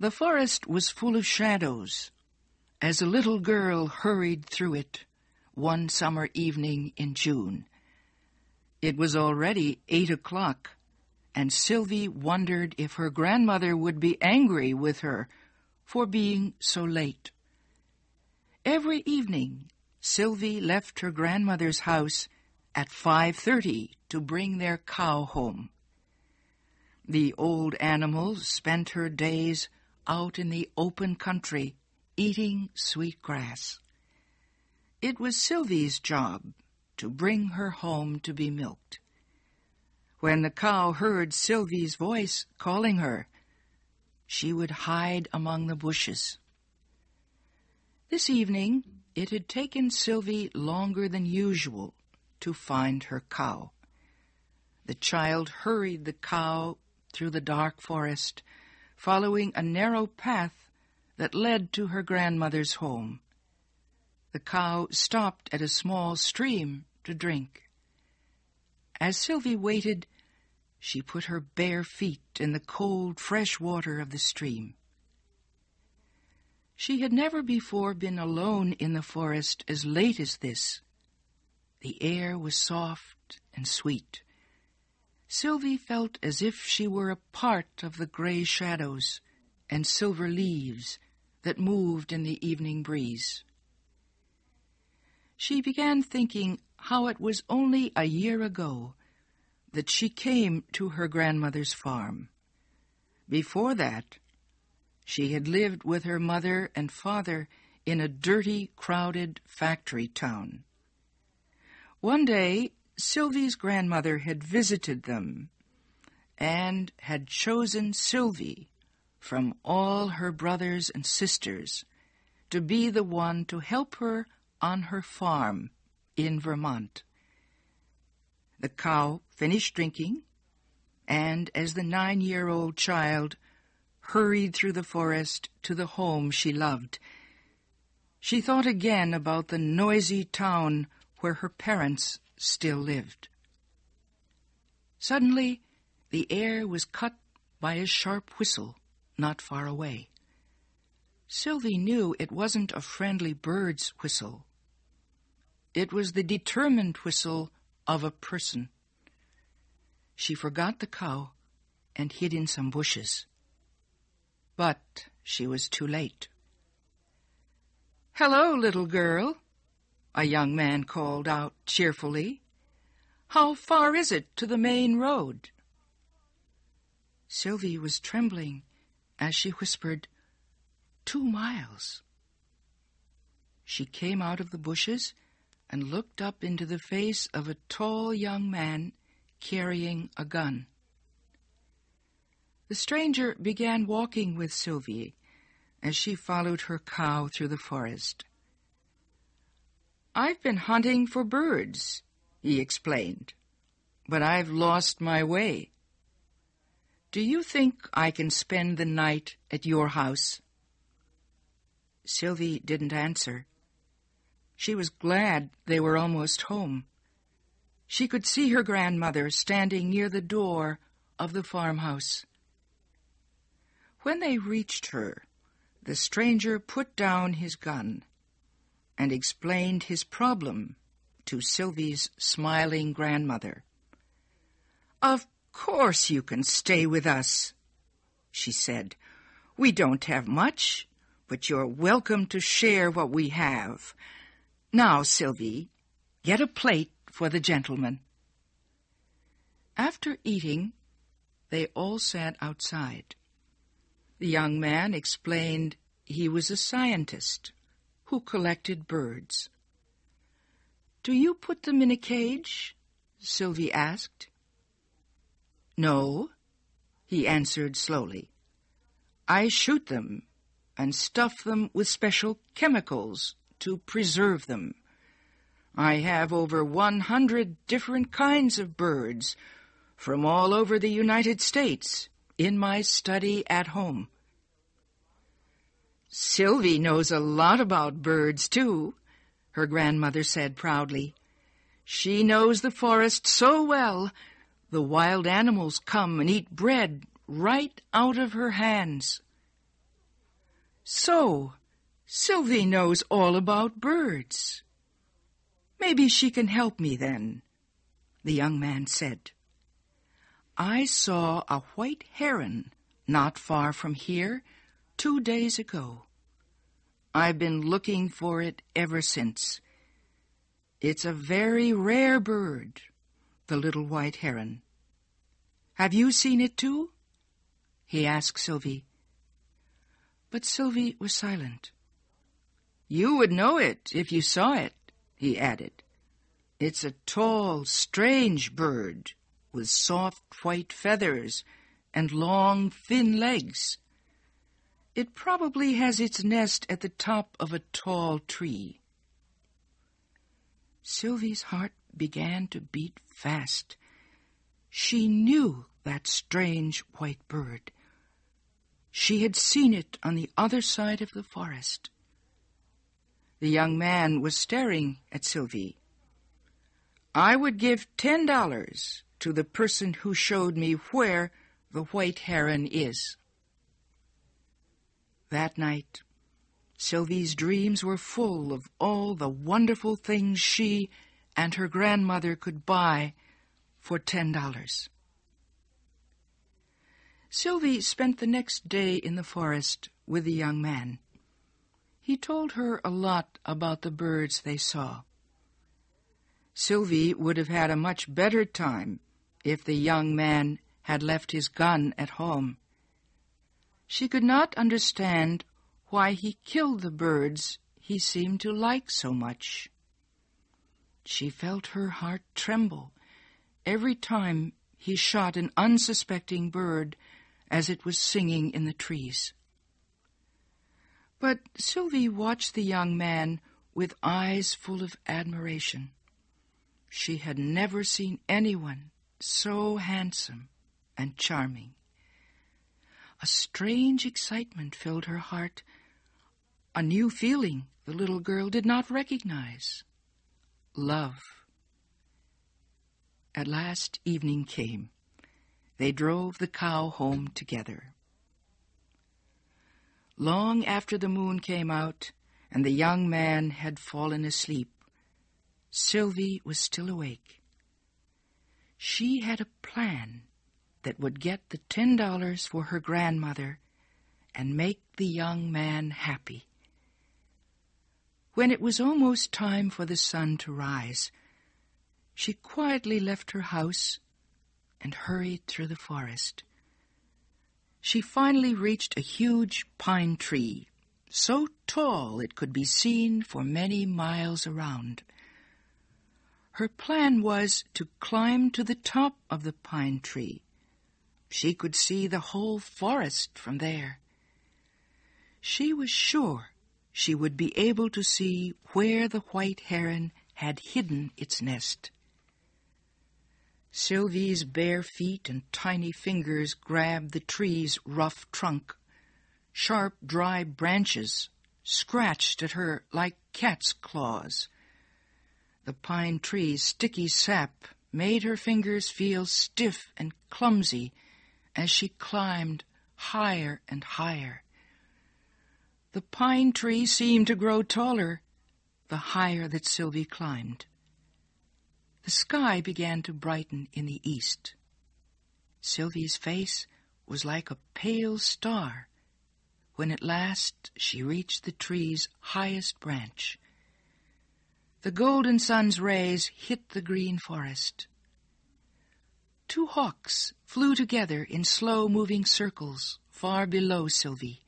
The forest was full of shadows as a little girl hurried through it one summer evening in June. It was already 8 o'clock, and Sylvie wondered if her grandmother would be angry with her for being so late. Every evening, Sylvie left her grandmother's house at 5:30 to bring their cow home. The old animal spent her days out in the open country, eating sweet grass. It was Sylvie's job to bring her home to be milked. When the cow heard Sylvie's voice calling her, she would hide among the bushes. This evening, it had taken Sylvie longer than usual to find her cow. The child hurried the cow through the dark forest, following a narrow path that led to her grandmother's home. The cow stopped at a small stream to drink. As Sylvie waited, she put her bare feet in the cold, fresh water of the stream. She had never before been alone in the forest as late as this. The air was soft and sweet. Sylvie felt as if she were a part of the gray shadows and silver leaves that moved in the evening breeze. She began thinking how it was only a year ago that she came to her grandmother's farm. Before that, she had lived with her mother and father in a dirty, crowded factory town. One day, Sylvie's grandmother had visited them and had chosen Sylvie from all her brothers and sisters to be the one to help her on her farm in Vermont. The cow finished drinking, and as the 9-year-old child hurried through the forest to the home she loved, she thought again about the noisy town where her parents still lived. Suddenly, the air was cut by a sharp whistle not far away. Sylvie knew it wasn't a friendly bird's whistle. It was the determined whistle of a person. She forgot the cow and hid in some bushes. But she was too late. "Hello, little girl," a young man called out cheerfully. "How far is it to the main road?" Sylvie was trembling as she whispered, 2 miles. She came out of the bushes and looked up into the face of a tall young man carrying a gun. The stranger began walking with Sylvie as she followed her cow through the forest. "I've been hunting for birds," he explained, "but I've lost my way. Do you think I can spend the night at your house?" Sylvie didn't answer. She was glad they were almost home. She could see her grandmother standing near the door of the farmhouse. When they reached her, the stranger put down his gun and explained his problem to Sylvie's smiling grandmother. "Of course you can stay with us," she said. "We don't have much, but you're welcome to share what we have. Now, Sylvie, get a plate for the gentleman." After eating, they all sat outside. The young man explained he was a scientist who collected birds. "Do you put them in a cage?" Sylvie asked. "No," he answered slowly. "I shoot them and stuff them with special chemicals to preserve them. I have over 100 different kinds of birds from all over the United States in my study at home." "Sylvie knows a lot about birds, too," her grandmother said proudly. "She knows the forest so well, the wild animals come and eat bread right out of her hands." So, Sylvie knows all about birds. Maybe she can help me then, the young man said. I saw a white heron not far from here 2 days ago. I've been looking for it ever since. It's a very rare bird, the little white heron. Have you seen it too? He asked Sylvie. But Sylvie was silent. You would know it if you saw it, he added. It's a tall, strange bird with soft white feathers and long, thin legs. It probably has its nest at the top of a tall tree. Sylvie's heart began to beat fast. She knew that strange white bird. She had seen it on the other side of the forest. The young man was staring at Sylvie. I would give $10 to the person who showed me where the white heron is. That night, Sylvie's dreams were full of all the wonderful things she and her grandmother could buy for $10. Sylvie spent the next day in the forest with the young man. He told her a lot about the birds they saw. Sylvie would have had a much better time if the young man had left his gun at home. She could not understand why he killed the birds he seemed to like so much. She felt her heart tremble every time he shot an unsuspecting bird as it was singing in the trees. But Sylvie watched the young man with eyes full of admiration. She had never seen anyone so handsome and charming. A strange excitement filled her heart, a new feeling the little girl did not recognize. Love. At last evening came. They drove the cow home together. Long after the moon came out and the young man had fallen asleep, Sylvie was still awake. She had a plan that would get the $10 for her grandmother and make the young man happy. When it was almost time for the sun to rise, she quietly left her house and hurried through the forest. She finally reached a huge pine tree, so tall it could be seen for many miles around. Her plan was to climb to the top of the pine tree. She could see the whole forest from there. She was sure she would be able to see where the white heron had hidden its nest. Sylvie's bare feet and tiny fingers grabbed the tree's rough trunk. Sharp, dry branches scratched at her like cat's claws. The pine tree's sticky sap made her fingers feel stiff and clumsy as she climbed higher and higher. The pine tree seemed to grow taller the higher that Sylvie climbed. The sky began to brighten in the east. Sylvie's face was like a pale star when at last she reached the tree's highest branch. The golden sun's rays hit the green forest. 2 hawks flew together in slow-moving circles far below Sylvie.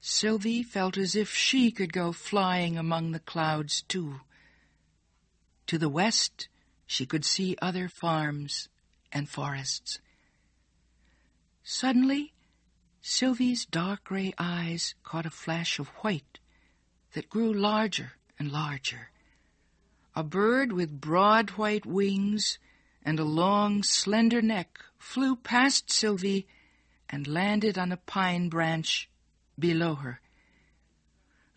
Sylvie felt as if she could go flying among the clouds too. To the west, she could see other farms and forests. Suddenly, Sylvie's dark gray eyes caught a flash of white that grew larger and larger. A bird with broad white wings and a long, slender neck flew past Sylvie and landed on a pine branch below her.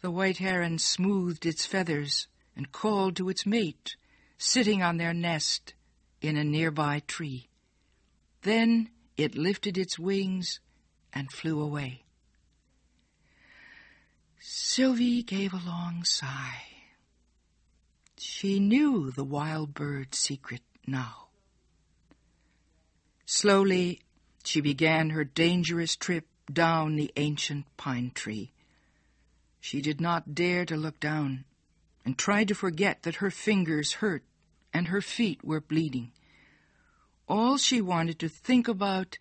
The white heron smoothed its feathers and called to its mate, sitting on their nest in a nearby tree. Then it lifted its wings and flew away. Sylvie gave a long sigh. She knew the wild bird's secret now. Slowly, she began her dangerous trip down the ancient pine tree. She did not dare to look down and tried to forget that her fingers hurt and her feet were bleeding. All she wanted to think about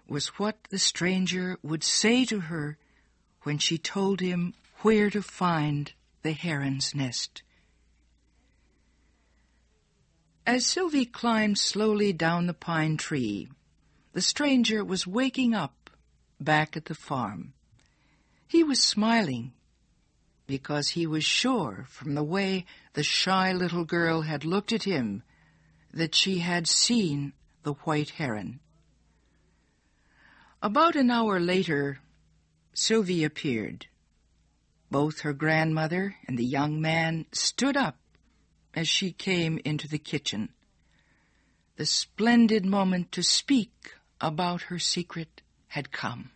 was what the stranger would say to her when she told him where to find the heron's nest. As Sylvie climbed slowly down the pine tree, the stranger was waking up back at the farm. He was smiling because he was sure from the way the shy little girl had looked at him that she had seen the white heron. About an hour later, Sylvie appeared. Both her grandmother and the young man stood up as she came into the kitchen. The splendid moment to speak about her secret had come.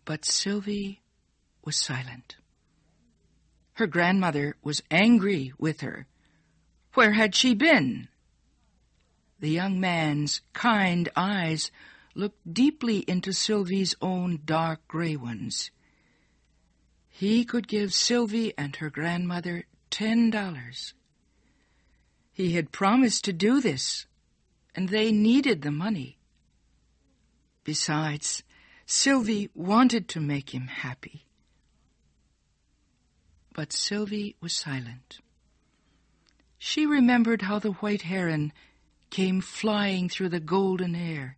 But Sylvie was silent. Her grandmother was angry with her. Where had she been? The young man's kind eyes looked deeply into Sylvie's own dark gray ones. He could give Sylvie and her grandmother $10. He had promised to do this, and they needed the money. Besides, Sylvie wanted to make him happy. But Sylvie was silent. She remembered how the white heron came flying through the golden air,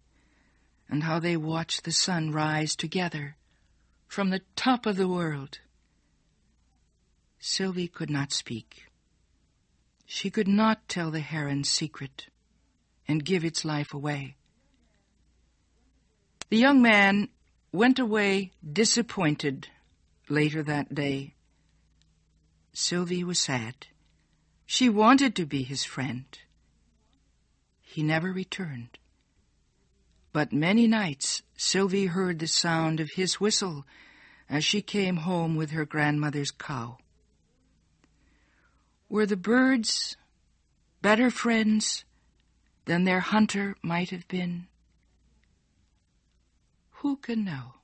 and how they watched the sun rise together from the top of the world. Sylvie could not speak. She could not tell the heron's secret and give its life away. The young man went away disappointed later that day. Sylvie was sad. She wanted to be his friend. He never returned. But many nights Sylvie heard the sound of his whistle as she came home with her grandmother's cow. Were the birds better friends than their hunter might have been? Who can know?